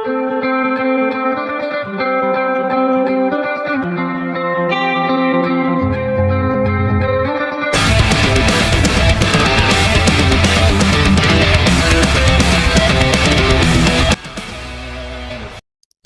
तो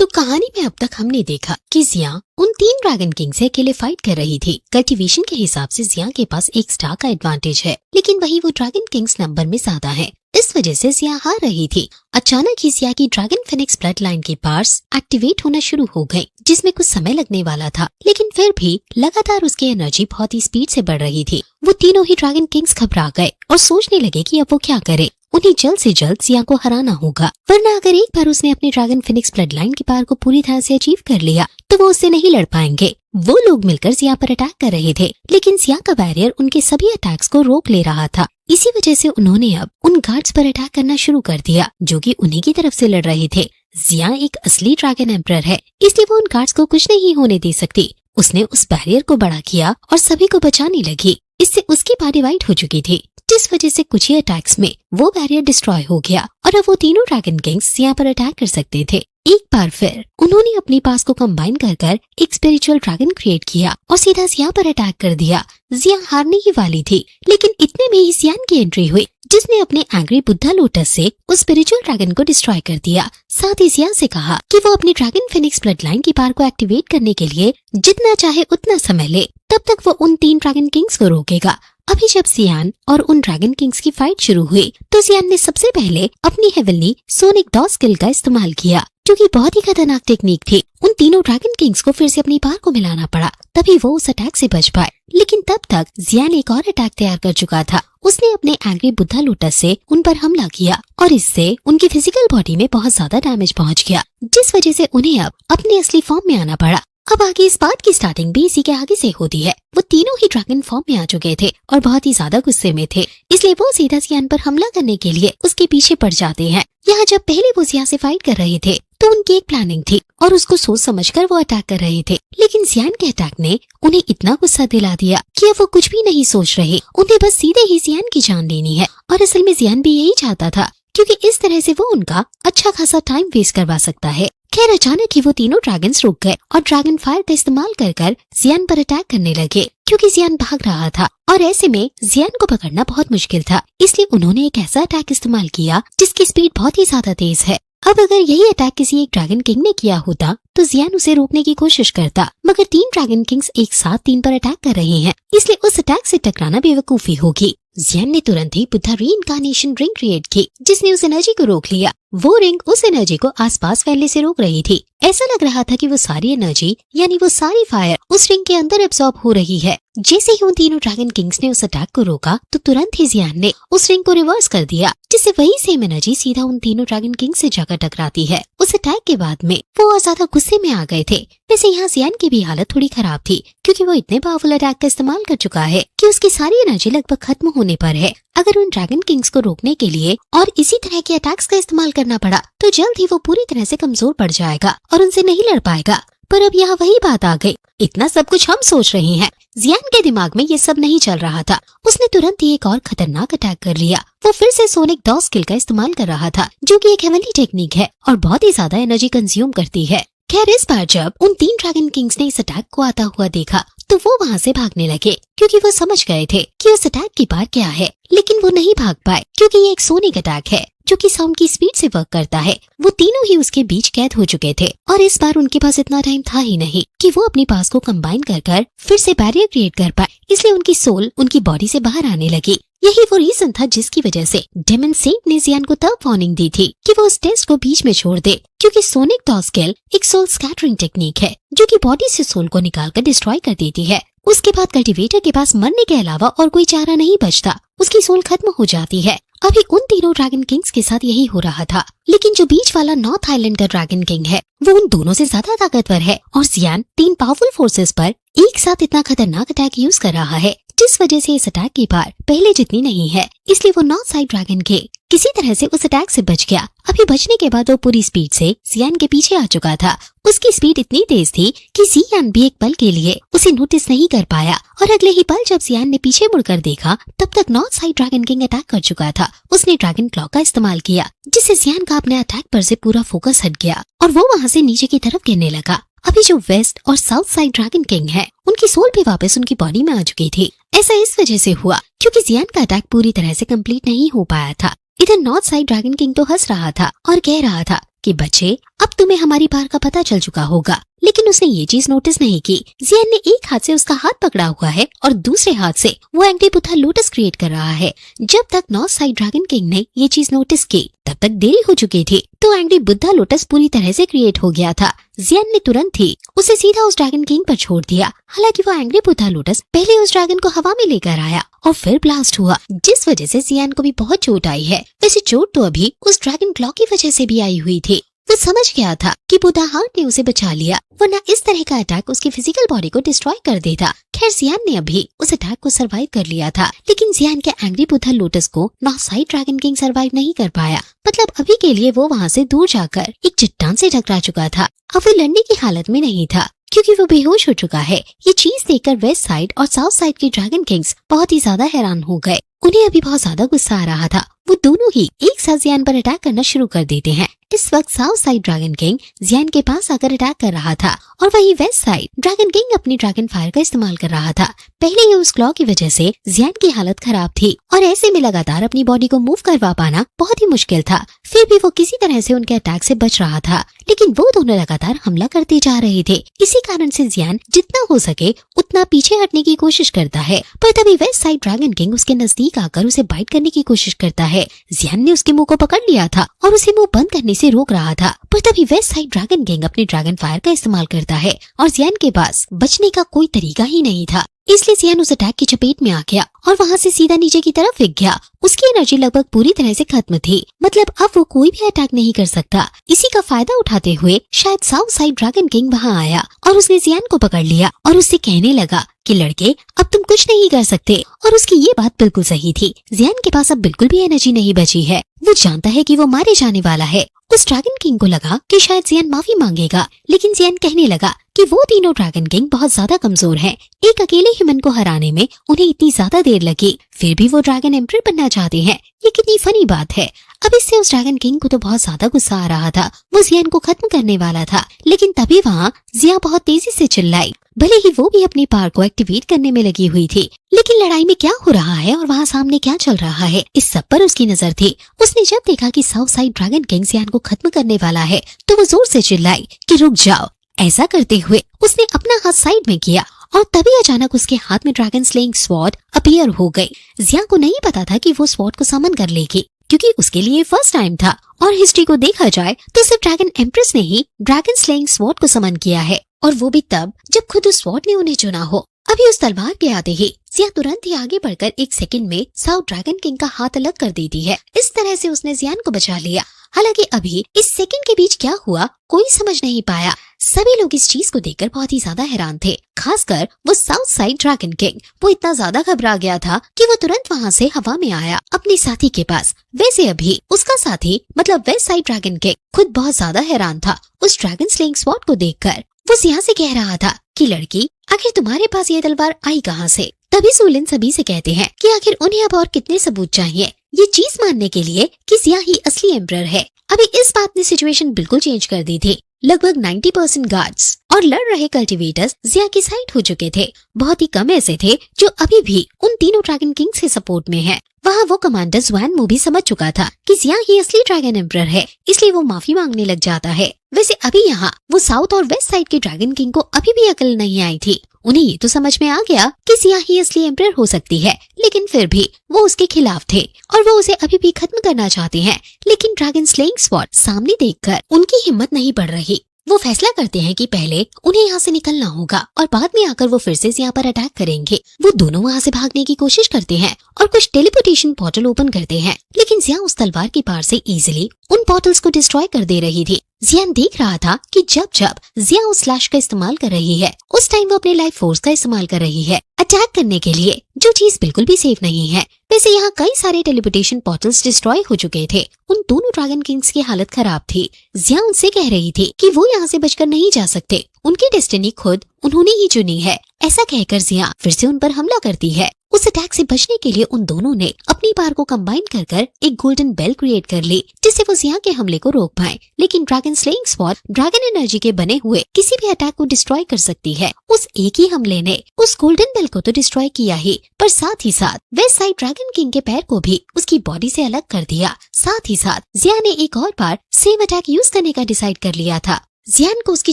कहानी में अब तक हमने देखा कि जिया उन 3 ड्रैगन किंग से अकेले फाइट कर रही थी। कल्टीवेशन के हिसाब से जिया के पास एक स्टार का एडवांटेज है, लेकिन वही वो ड्रैगन किंग्स नंबर में ज्यादा है। इस वजह से जिया हार रही थी। अचानक ही जिया की ड्रैगन फिनिक्स ब्लड लाइन के पार्ट्स एक्टिवेट होना शुरू हो गए, जिसमें कुछ समय लगने वाला था, लेकिन फिर भी लगातार उसकी एनर्जी बहुत ही स्पीड से बढ़ रही थी। वो तीनों ही ड्रैगन किंग्स घबरा गए और सोचने लगे कि अब वो क्या करे। उन्हें जल्द से जल्द जिया को हराना होगा, वरना अगर एक बार उसने अपने ड्रैगन फिनिक्स ब्लड लाइन की पावर को पूरी तरह से अचीव कर लिया तो वो उससे नहीं लड़ पाएंगे। वो लोग मिलकर जिया पर अटैक कर रहे थे, लेकिन जिया का बैरियर उनके सभी अटैक्स को रोक ले रहा था। इसी वजह से उन्होंने अब उन गार्ड्स पर अटैक करना शुरू कर दिया, जो कि उन्हीं की तरफ से लड़ रहे थे। जिया एक असली ड्रैगन एम्परर है, इसलिए वो उन गार्ड्स को कुछ नहीं होने दे सकती। उसने उस बैरियर को बड़ा किया और सभी को बचाने लगी। इससे उसकी बॉडी वाइट हो चुकी थी, जिस वजह से कुछ ही अटैक्स में वो बैरियर डिस्ट्रॉय हो गया और अब वो तीनों ड्रैगन किंग्स जिया पर अटैक कर सकते थे। एक बार फिर उन्होंने अपनी पास को कंबाइन कर एक स्पिरिचुअल ड्रैगन क्रिएट किया और सीधा जिया पर अटैक कर दिया। जिया हारने ही वाली थी, लेकिन इतने में ही जियान की एंट्री हुई, जिसने अपने एंग्री बुद्धा लोटस से उस स्पिरिचुअल ड्रैगन को डिस्ट्रॉय कर दिया। साथ ही जिया से कहा कि वो अपनी ड्रैगन फिनिक्स ब्लड लाइन की पावर को एक्टिवेट करने के लिए जितना चाहे उतना समय ले, तब तक वो उन 3 ड्रैगन किंग्स को रोकेगा। अभी जब जियान और उन ड्रैगन किंग्स की फाइट शुरू हुई तो जियान ने सबसे पहले अपनी हेवनली सोनिक डॉ स्किल का इस्तेमाल किया, जो कि बहुत ही खतरनाक टेक्निक थी। उन तीनों ड्रैगन किंग्स को फिर से अपनी पावर को मिलाना पड़ा, तभी वो उस अटैक से बच पाए। लेकिन तब तक जियान एक और अटैक तैयार कर चुका था। उसने अपने एंग्री बुद्धा लोटस से उन पर हमला किया और इससे उनकी फिजिकल बॉडी में बहुत ज्यादा डैमेज पहुंच गया, जिस वजह से उन्हें अब अपने असली फॉर्म में आना पड़ा। अब आगे इस बात की स्टार्टिंग भी इसी के आगे से होती है। वो तीनों ही ड्रैगन फॉर्म में आ चुके थे और बहुत ही ज्यादा गुस्से में थे, इसलिए वो सीधा जियान पर हमला करने के लिए उसके पीछे पड़ जाते हैं। यहाँ जब पहले वो जिया से फाइट कर रहे थे तो उनकी एक प्लानिंग थी और उसको सोच समझकर वो अटैक कर रहे थे, लेकिन जियान के अटैक ने उन्हें इतना गुस्सा दिला दिया कि अब वो कुछ भी नहीं सोच रहे। उन्हें बस सीधे ही जियान की जान लेनी है और असल में जियान भी यही चाहता था, क्योंकि इस तरह से वो उनका अच्छा खासा टाइम वेस्ट करवा सकता है। खैर अचानक ही वो तीनों ड्रैगन्स रुक गए और ड्रैगन फायर का इस्तेमाल कर जियान पर अटैक करने लगे, क्योंकि जियान भाग रहा था और ऐसे में जियान को पकड़ना बहुत मुश्किल था। इसलिए उन्होंने एक ऐसा अटैक इस्तेमाल किया जिसकी स्पीड बहुत ही ज्यादा तेज है। अब अगर यही अटैक किसी एक ड्रैगन किंग ने किया होता तो जियान उसे रोकने की कोशिश करता, मगर 3 ड्रैगन किंग्स एक साथ 3 पर अटैक कर रहे हैं, इसलिए उस अटैक से टकराना बेवकूफी होगी। जियान ने तुरंत ही बुद्धा रीइंकार्नेशन रिंग क्रिएट की, जिसने उस एनर्जी को रोक लिया। वो रिंग उस एनर्जी को आसपास फैलने से रोक रही थी। ऐसा लग रहा था कि वो सारी एनर्जी यानी वो सारी फायर उस रिंग के अंदर एब्सॉर्ब हो रही है। जैसे ही उन तीनों ड्रैगन किंग्स ने उस अटैक को रोका तो तुरंत ही जियान ने उस रिंग को रिवर्स कर दिया, जिससे वही सेम एनर्जी सीधा उन तीनों ड्रैगन किंग्स से जाकर टकराती है। उस अटैक के बाद में वो और ज्यादा गुस्से में आ गए थे। वैसे यहाँ जियान की भी हालत थोड़ी खराब थी, क्योंकि वो इतने पावरफुल अटैक का इस्तेमाल कर चुका है कि उसकी सारी एनर्जी लगभग खत्म होने पर है। अगर उन ड्रैगन किंग्स को रोकने के लिए और इसी तरह के अटैक्स का इस्तेमाल करना पड़ा तो जल्द ही वो पूरी तरह से कमजोर पड़ जाएगा और उनसे नहीं लड़ पाएगा। पर अब यहाँ वही बात आ गई, इतना सब कुछ हम सोच रहे हैं, जियान के दिमाग में ये सब नहीं चल रहा था। उसने तुरंत ही एक और खतरनाक अटैक कर लिया। वो फिर से सोनिक डॉ स्किल का इस्तेमाल कर रहा था, जो कि एक हेवनली टेक्निक है और बहुत ही ज्यादा एनर्जी कंज्यूम करती है। खैर इस बार जब उन 3 ड्रैगन किंग्स ने इस अटैक को आता हुआ देखा तो वो वहाँ से भागने लगे, क्योंकि वो समझ गए थे कि उस अटैक की पावर क्या है। लेकिन वो नहीं भाग पाए, क्योंकि ये एक सोनिक अटैक है जो कि साउंड की स्पीड से वर्क करता है। वो तीनों ही उसके बीच कैद हो चुके थे और इस बार उनके पास इतना टाइम था ही नहीं कि वो अपनी पास को कंबाइन कर फिर से बैरियर क्रिएट कर पाए, इसलिए उनकी सोल उनकी बॉडी से बाहर आने लगी। यही वो रीजन था जिसकी वजह से डेमन सेंट ने जियान को तब वार्निंग दी थी कि वो उस टेस्ट को बीच में छोड़ दे, क्योंकि सोनिक डॉ स्किल एक सोल स्कैटरिंग टेक्निक है जो कि बॉडी से सोल को निकालकर डिस्ट्रॉय कर देती है। उसके बाद कल्टीवेटर के पास मरने के अलावा और कोई चारा नहीं बचता, उसकी सोल खत्म हो जाती है। अभी उन तीनों ड्रैगन किंग्स के साथ यही हो रहा था, लेकिन जो बीच वाला नॉर्थ आइलैंड का ड्रैगन किंग है वो उन दोनों से ज्यादा ताकतवर है और जियान 3 पावरफुल फोर्सेस पर एक साथ इतना खतरनाक अटैक यूज कर रहा है, जिस वजह से इस अटैक की पावर पहले जितनी नहीं है। इसलिए वो नॉर्थ साइड ड्रैगन के किसी तरह से उस अटैक से बच गया। अभी बचने के बाद वो पूरी स्पीड से जियान के पीछे आ चुका था। उसकी स्पीड इतनी तेज थी कि जियान भी एक पल के लिए उसे नोटिस नहीं कर पाया और अगले ही पल जब जियान ने पीछे मुड़कर देखा तब तक north side dragon king attack कर चुका था। उसने ड्रैगन क्लॉ का इस्तेमाल किया जिससे जियान का अपने अटैक पर से पूरा फोकस हट गया और वो वहाँ से नीचे की तरफ गिरने लगा। अभी जो वेस्ट और साउथ साइड ड्रैगन किंग है उनकी सोल भी वापस उनकी बॉडी में आ चुकी थी। ऐसा इस वजह से हुआ क्योंकि जियान का अटैक पूरी तरह से कंप्लीट नहीं हो पाया था। इधर नॉर्थ साइड ड्रैगन किंग तो हंस रहा था और कह रहा था कि बच्चे अब तुम्हें हमारी पार का पता चल चुका होगा, लेकिन उसने ये चीज नोटिस नहीं की जियान ने एक हाथ से उसका हाथ पकड़ा हुआ है और दूसरे हाथ से वो एंग्री बुद्धा लोटस क्रिएट कर रहा है। जब तक नॉर्थ साइड ड्रैगन किंग ने ये चीज नोटिस की तब तक देरी हो चुकी थी, तो एंग्री बुद्धा लोटस पूरी तरह से क्रिएट हो गया था। जियान ने तुरंत ही उसे सीधा उस ड्रैगन किंग पर छोड़ दिया। हालांकि वो एंग्री बुद्धा लोटस पहले उस ड्रैगन को हवा में लेकर आया और फिर ब्लास्ट हुआ, जिस वजह से जियान को भी बहुत चोट आई है। वैसे चोट तो अभी उस ड्रैगन क्लॉ की वजह से भी आई हुई थी। वो समझ गया था कि बुद्धा हार्ट ने उसे बचा लिया, वरना इस तरह का अटैक उसकी फिजिकल बॉडी को डिस्ट्रॉय कर देता। खैर जियान ने अभी उस अटैक को सरवाइव कर लिया था, लेकिन जियान के एंग्री बुद्धा लोटस को north side dragon king survive नहीं कर पाया। मतलब अभी के लिए वो वहाँ से दूर जाकर एक चट्टान से टकरा चुका था। अब वो लड़ने की हालत में नहीं था क्योंकि वो बेहोश हो चुका है। ये चीज देखकर वेस्ट साइड और साउथ साइड के ड्रैगन किंग्स बहुत ही ज्यादा हैरान हो गए। उन्हें अभी बहुत ज्यादा गुस्सा आ रहा था। वो दोनों ही एक साथ जियान पर अटैक करना शुरू कर देते हैं। इस वक्त साउथ साइड ड्रैगन किंग जियान के पास आकर अटैक कर रहा था और वहीं वेस्ट साइड ड्रैगन किंग अपनी ड्रैगन फायर का इस्तेमाल कर रहा था। पहले ही उस क्लॉ की वजह से जियान की हालत खराब थी और ऐसे में लगातार अपनी बॉडी को मूव करवा पाना बहुत ही मुश्किल था। फिर भी वो किसी तरह से उनके अटैक से बच रहा था, लेकिन वो दोनों लगातार हमला करते जा रहे थे। इसी कारण से जियान जितना हो सके उतना पीछे हटने की कोशिश करता है, पर तभी वेस्ट साइड ड्रैगन किंग उसके नजदीक आकर उसे बाइट करने की कोशिश करता है। जियान ने उसके मुंह को पकड़ लिया था और उसे मुंह बंद करने से रोक रहा था, पर तभी वेस्ट साइड ड्रैगन किंग अपने ड्रैगन फायर का इस्तेमाल करता है और जियान के पास बचने का कोई तरीका ही नहीं था। इसलिए जियान उस अटैक की चपेट में आ गया और वहाँ से सीधा नीचे की तरफ गिर गया। उसकी एनर्जी लगभग पूरी तरह से खत्म थी, मतलब अब वो कोई भी अटैक नहीं कर सकता। इसी का फायदा उठाते हुए शायद साउथ साइड ड्रैगन किंग वहाँ आया और उसने जियान को पकड़ लिया और उससे कहने लगा कि लड़के अब तुम कुछ नहीं कर सकते। और उसकी ये बात बिल्कुल सही थी। जियान के पास अब बिल्कुल भी एनर्जी नहीं बची है। वो जानता है कि वो मारे जाने वाला है। उस ड्रैगन किंग को लगा कि शायद जियान माफी मांगेगा, लेकिन जियान कहने लगा कि वो तीनों ड्रैगन किंग बहुत ज्यादा कमजोर हैं। एक अकेले ह्यूमन को हराने में उन्हें इतनी ज्यादा देर लगी, फिर भी वो ड्रैगन एम्परर बनना चाहते हैं। ये कितनी फनी बात है। अब इससे उस ड्रैगन किंग को तो बहुत ज्यादा गुस्सा आ रहा था। वो जियान को खत्म करने वाला था, लेकिन तभी वहाँ जिया बहुत तेजी से चिल्लाई। भले ही वो भी अपनी पावर को एक्टिवेट करने में लगी हुई थी, लेकिन लड़ाई में क्या हो रहा है और वहाँ सामने क्या चल रहा है, इस सब पर उसकी नजर थी। उसने जब देखा कि साउथ साइड ड्रैगन किंग जियान को खत्म करने वाला है, तो वो जोर से चिल्लाई कि रुक जाओ। ऐसा करते हुए उसने अपना हाथ साइड में किया और तभी अचानक उसके हाथ में ड्रैगन स्लेइंग स्वॉर्ड अपीयर हो गई। जिया को नहीं पता था कि वो स्वॉर्ड को समन कर लेगी, क्योंकि उसके लिए फर्स्ट टाइम था और हिस्ट्री को देखा जाए तो सिर्फ ड्रैगन एम्प्रेस ने ही ड्रैगन स्लेइंग स्वॉर्ड को समन किया है, और वो भी तब जब खुद उस स्वॉर्ड ने उन्हें चुना हो। अभी उस तलवार के आते ही जिया तुरंत ही आगे बढ़कर एक सेकंड में साउथ ड्रैगन किंग का हाथ अलग कर देती है। इस तरह से उसने जियान को बचा लिया। हालांकि अभी इस सेकंड के बीच क्या हुआ कोई समझ नहीं पाया। सभी लोग इस चीज को देखकर बहुत ही ज्यादा हैरान थे, खासकर वो साउथ साइड ड्रैगन किंग। वो इतना ज्यादा घबरा गया था कि वो तुरंत वहाँ से हवा में आया अपने साथी के पास। वैसे अभी उसका साथी मतलब वेस्ट साइड ड्रैगन किंग खुद बहुत ज्यादा हैरान था उस ड्रैगन स्लेइंग स्वॉर्ड को देखकर। वो जिया से कह रहा था कि लड़की आखिर तुम्हारे पास ये तलवार आई कहाँ से। तभी सूलिन सभी से कहते हैं कि आखिर उन्हें अब और कितने सबूत चाहिए ये चीज मानने के लिए कि जिया ही असली एम्परर है। अभी इस बात ने सिचुएशन बिल्कुल चेंज कर दी थी। लगभग 90% गार्ड्स और लड़ रहे कल्टिवेटर्स जिया की साइड हो चुके थे। बहुत ही कम ऐसे थे जो अभी भी उन तीनों ड्रैगन किंग्स के सपोर्ट में हैं। वहाँ वो कमांडर ज़ुआन मू भी समझ चुका था कि जिया ही असली ड्रैगन एम्परर है, इसलिए वो माफी मांगने लग जाता है। वैसे अभी यहाँ वो साउथ और वेस्ट साइड के ड्रैगन किंग को अभी भी अकल नहीं आई थी। उन्हें ये तो समझ में आ गया कि जिया ही असली एम्परर हो सकती है, लेकिन फिर भी वो उसके खिलाफ थे और वो उसे अभी भी खत्म करना चाहते हैं। लेकिन ड्रैगन स्लेइंग स्वॉर्ड सामने देखकर उनकी हिम्मत नहीं बढ़ रही। वो फैसला करते हैं कि पहले उन्हें यहाँ से निकलना होगा और बाद में आकर वो फिर से जिया पर अटैक करेंगे। वो दोनों वहाँ से भागने की कोशिश करते हैं और कुछ टेलीपोर्टेशन पोर्टल ओपन करते हैं, लेकिन जिया उस तलवार की पार से इजीली उन पोर्टल्स को डिस्ट्रॉय कर दे रही थी। जियान देख रहा था कि जब जब जिया उस स्लैश का इस्तेमाल कर रही है उस टाइम वो अपने लाइफ फोर्स का इस्तेमाल कर रही है। अटैक करने के लिए, जो चीज बिल्कुल भी सेफ नहीं है। वैसे यहाँ कई सारे टेलीपोर्टेशन पोर्टल्स डिस्ट्रॉय हो चुके थे। उन दोनों ड्रैगन किंग्स की हालत खराब थी। जिया उनसे कह रही थी कि वो यहाँ से बचकर नहीं जा सकते, उनकी डेस्टिनी खुद उन्होंने ही चुनी है। ऐसा कहकर जिया फिर से उन पर हमला करती है। उस अटैक से बचने के लिए उन दोनों ने अपनी पावर को कंबाइन कर एक गोल्डन बेल क्रिएट कर ली, जिससे वो जिया के हमले को रोक पाए। लेकिन dragon slaying sword dragon energy के बने हुए किसी भी अटैक को डिस्ट्रॉय कर सकती है। उस एक ही हमले ने उस गोल्डन बेल को तो डिस्ट्रॉय किया ही, पर साथ ही साथ वेस्ट साइड ड्रैगन किंग के पैर को भी उसकी बॉडी से अलग कर दिया। साथ ही साथ जिया ने एक और बार सेम अटैक यूज करने का डिसाइड कर लिया था। जियान को उसकी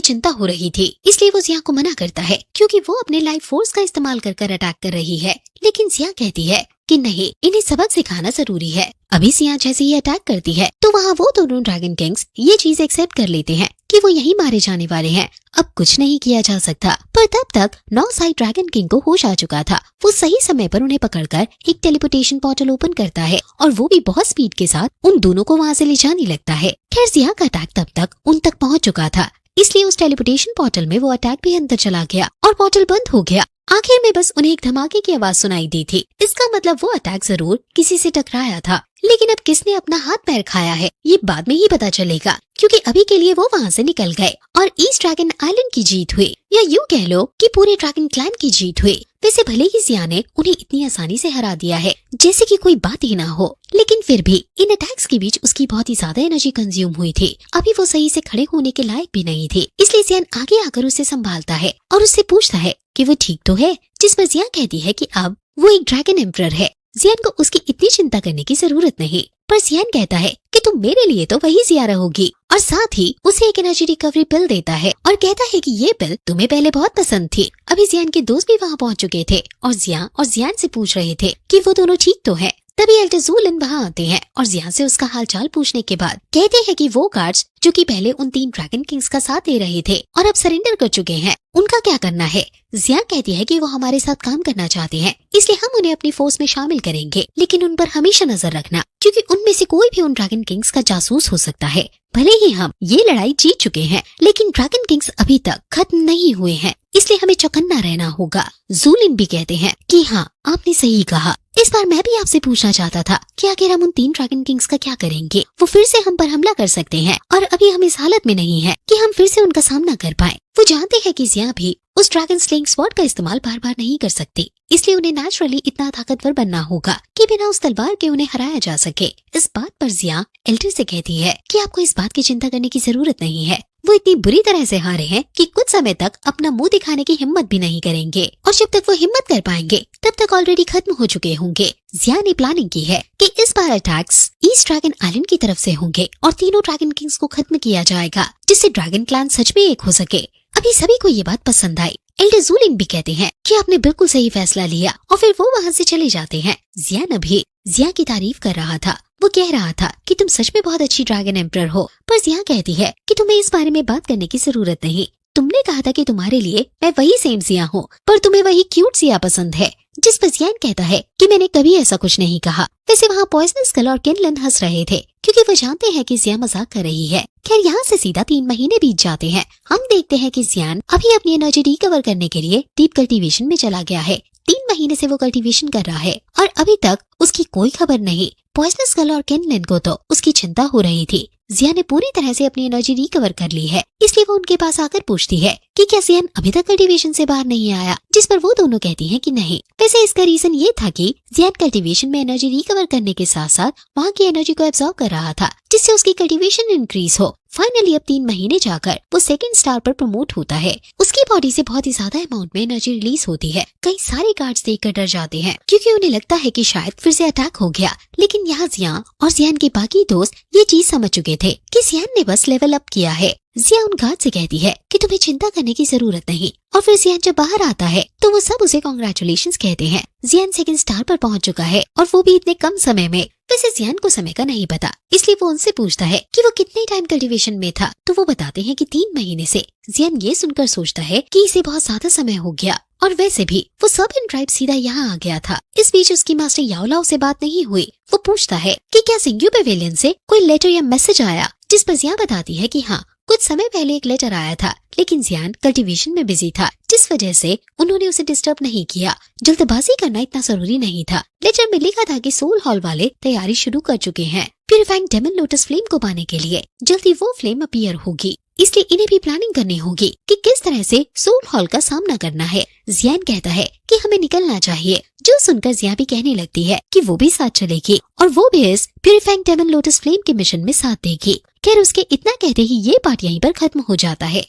चिंता हो रही थी, इसलिए वो जिया को मना करता है, क्योंकि वो अपने लाइफ फोर्स का इस्तेमाल कर अटैक कर रही है। लेकिन जिया कहती है कि नहीं, इन्हें सबक सिखाना जरूरी है। अभी जिया जैसे ही अटैक करती है तो वहाँ वो दोनों ड्रैगन किंग्स ये चीज एक्सेप्ट कर लेते हैं कि वो यही मारे जाने वाले हैं। अब कुछ नहीं किया जा सकता। पर तब तक 9 साइड ड्रैगन किंग को होश आ चुका था। वो सही समय पर उन्हें पकड़कर एक टेलीपोर्टेशन पोर्टल ओपन करता है और वो भी बहुत स्पीड के साथ उन दोनों को वहाँ से ले जाने लगता है। खैर जिया का अटैक तब तक उन तक पहुँच चुका था, इसलिए उस टेलीपोर्टेशन पोर्टल में वो अटैक भी अंदर चला गया और पोर्टल बंद हो गया। आखिर में बस उन्हें एक धमाके की आवाज सुनाई दी थी। इसका मतलब वो अटैक जरूर किसी से टकराया था, लेकिन अब किसने अपना हाथ पैर खाया है ये बाद में ही पता चलेगा, क्योंकि अभी के लिए वो वहाँ से निकल गए और ईस्ट ड्रैगन आइलैंड की जीत हुई, या यूँ कह लो कि पूरे ड्रैगन क्लैन की जीत हुई। वैसे भले ही जिया ने उन्हें इतनी आसानी से हरा दिया है जैसे कि कोई बात ही ना हो, लेकिन फिर भी इन अटैक्स के बीच उसकी बहुत ही ज्यादा एनर्जी कंज्यूम हुई थी। अभी वो सही से खड़े होने के लायक भी नहीं थी, इसलिए जियान आगे आकर उसे संभालता है और उससे पूछता है कि वो ठीक तो है, जिस पर जिया कहती है कि अब वो एक ड्रैगन एम्परर है, जियान को उसकी इतनी चिंता करने की जरूरत नहीं। पर जियान कहता है कि तुम मेरे लिए तो वही जिया रहोगी, और साथ ही उसे एक एनर्जी रिकवरी पिल देता है और कहता है कि ये पिल तुम्हें पहले बहुत पसंद थी। अभी जियान के दोस्त भी वहाँ पहुँच चुके थे और जिया और जियान से पूछ रहे थे कि वो दोनों ठीक तो है। तभी एल्डर ज़ूलिन वहाँ आते हैं और जिया से उसका हालचाल पूछने के बाद कहते हैं कि वो गार्ड्स जो कि पहले उन 3 ड्रैगन किंग्स का साथ दे रहे थे और अब सरेंडर कर चुके हैं, उनका क्या करना है। जिया कहती है कि वो हमारे साथ काम करना चाहते हैं, इसलिए हम उन्हें अपनी फोर्स में शामिल करेंगे, लेकिन उन पर हमेशा नजर रखना, क्योंकि उनमें से कोई भी उन ड्रैगन किंग्स का जासूस हो सकता है। भले ही हम ये लड़ाई जीत चुके हैं, लेकिन ड्रैगन किंग्स अभी तक खत्म नहीं हुए हैं, इसलिए हमें चौकन्ना रहना होगा। ज़ूलिन भी कहते हैं कि हाँ, आपने सही कहा। इस बार मैं भी आपसे पूछना चाहता था कि आखिर हम उन 3 ड्रैगन किंग्स का क्या करेंगे। वो फिर से हम पर हमला कर सकते हैं और अभी हम इस हालत में नहीं है कि हम फिर से उनका सामना कर पाए। वो जानते हैं कि जिया भी उस ड्रैगन स्लेइंग स्वॉर्ड का इस्तेमाल बार बार नहीं कर सकती, इसलिए उन्हें नेचुरली इतना ताकतवर बनना होगा कि बिना उस तलवार के उन्हें हराया जा सके। इस बात पर जिया एल्डर से कहती है कि आपको इस बात की चिंता करने की जरूरत नहीं है। वो इतनी बुरी तरह से हारे हैं कि कुछ समय तक अपना मुंह दिखाने की हिम्मत भी नहीं करेंगे, और जब तक वो हिम्मत कर पाएंगे तब तक ऑलरेडी खत्म हो चुके होंगे। जिया ने प्लानिंग की है कि इस बार अटैक्स ईस्ट ड्रैगन आइलैंड की तरफ से होंगे और तीनों ड्रैगन किंग्स को खत्म किया जाएगा, जिससे ड्रैगन क्लैन सच में एक हो सके। अभी सभी को ये बात पसंद आई। एल्डर ज़ूलिन भी कहते हैं कि आपने बिल्कुल सही फैसला लिया, और फिर वो वहाँ से चले जाते हैं। जियान भी जिया की तारीफ कर रहा था। वो कह रहा था कि तुम सच में बहुत अच्छी ड्रैगन एम्परर हो, पर जिया कहती है कि तुम्हें इस बारे में बात करने की जरूरत नहीं। तुमने कहा था कि तुम्हारे लिए मैं वही सेम जिया हूँ, पर तुम्हें वही क्यूट जिया पसंद है, जिस पर जियान कहता है कि मैंने कभी ऐसा कुछ नहीं कहा। वैसे वहाँ पॉइजनस स्कल और किनलन हंस रहे थे, क्योंकि वो जानते हैं कि जिया मजाक कर रही है। खैर यहाँ से सीधा 3 महीने बीत जाते हैं। हम देखते हैं कि जियान अभी अपनी एनर्जी रिकवर करने के लिए डीप कल्टीवेशन में चला गया है। 3 महीने से वो कल्टीवेशन कर रहा है और अभी तक उसकी कोई खबर नहीं। पॉइजनस स्कल और किनलन को तो उसकी चिंता हो रही थी। जिया ने पूरी तरह से अपनी एनर्जी रिकवर कर ली है, इसलिए वो उनके पास आकर पूछती है कि क्या जियान अभी तक कल्टीवेशन से बाहर नहीं आया, जिस पर वो दोनों कहती हैं कि नहीं। वैसे इसका रीजन ये था कि जियान कल्टीवेशन में एनर्जी रिकवर करने के साथ साथ वहाँ की एनर्जी को एब्जॉर्ब कर रहा था, जिससे उसकी कल्टीवेशन इंक्रीज हो। फाइनली अब 3 महीने जाकर वो 2nd स्टार पर प्रमोट होता है। उसकी बॉडी से बहुत ही ज्यादा अमाउंट में एनर्जी रिलीज होती है। कई सारे गार्ड्स देखकर डर जाते हैं, क्योंकि उन्हें लगता है कि शायद फिर से अटैक हो गया। लेकिन यहाँ जिया और जियान के बाकी दोस्त ये चीज समझ चुके थे कि जियान ने बस लेवल अप किया है। जिया उन गार्ड से कहती है कि तुम्हें चिंता करने की जरूरत नहीं, और फिर जियान जब बाहर आता है तो वो सब उसे कांग्रेचुलेशंस कहते हैं। जियान 2nd स्टार पर पहुंच चुका है, और वो भी इतने कम समय में। वैसे जियान को समय का नहीं पता, इसलिए वो उनसे पूछता है कि वो कितने टाइम कल्टीवेशन में था, तो वो बताते हैं कि 3 महीने से। जियान ये सुनकर सोचता है कि इसे बहुत ज्यादा समय हो गया, और वैसे भी वो सर्पेंट ट्राइब सीधा यहाँ आ गया था। इस बीच उसकी मास्टर याओलाओ से बात नहीं हुई। वो पूछता है कि क्या सिंग्यू पेविलियन से कोई लेटर या मैसेज आया, जिस पर जिया बताती है कि हाँ, कुछ समय पहले एक लेटर आया था, लेकिन जियान कल्टीवेशन में बिजी था, जिस वजह से उन्होंने उसे डिस्टर्ब नहीं किया। जल्दबाजी करना इतना जरूरी नहीं था। लेटर में लिखा था कि सोल हॉल वाले तैयारी शुरू कर चुके हैं प्यूरिफाइंग डेमन लोटस फ्लेम को पाने के लिए। जल्दी वो फ्लेम अपीयर होगी, इसलिए इन्हें भी प्लानिंग करनी होगी कि किस तरह से सोल हॉल का सामना करना है। जियान कहता है कि हमें निकलना चाहिए, जो सुनकर जिया भी कहने लगती है कि वो भी साथ चलेगी और वो भी इस प्यूरिफाइंग डेमन लोटस फ्लेम के मिशन में साथ देगी। खैर उसके इतना कहते ही ये पार्ट यहीं पर खत्म हो जाता है।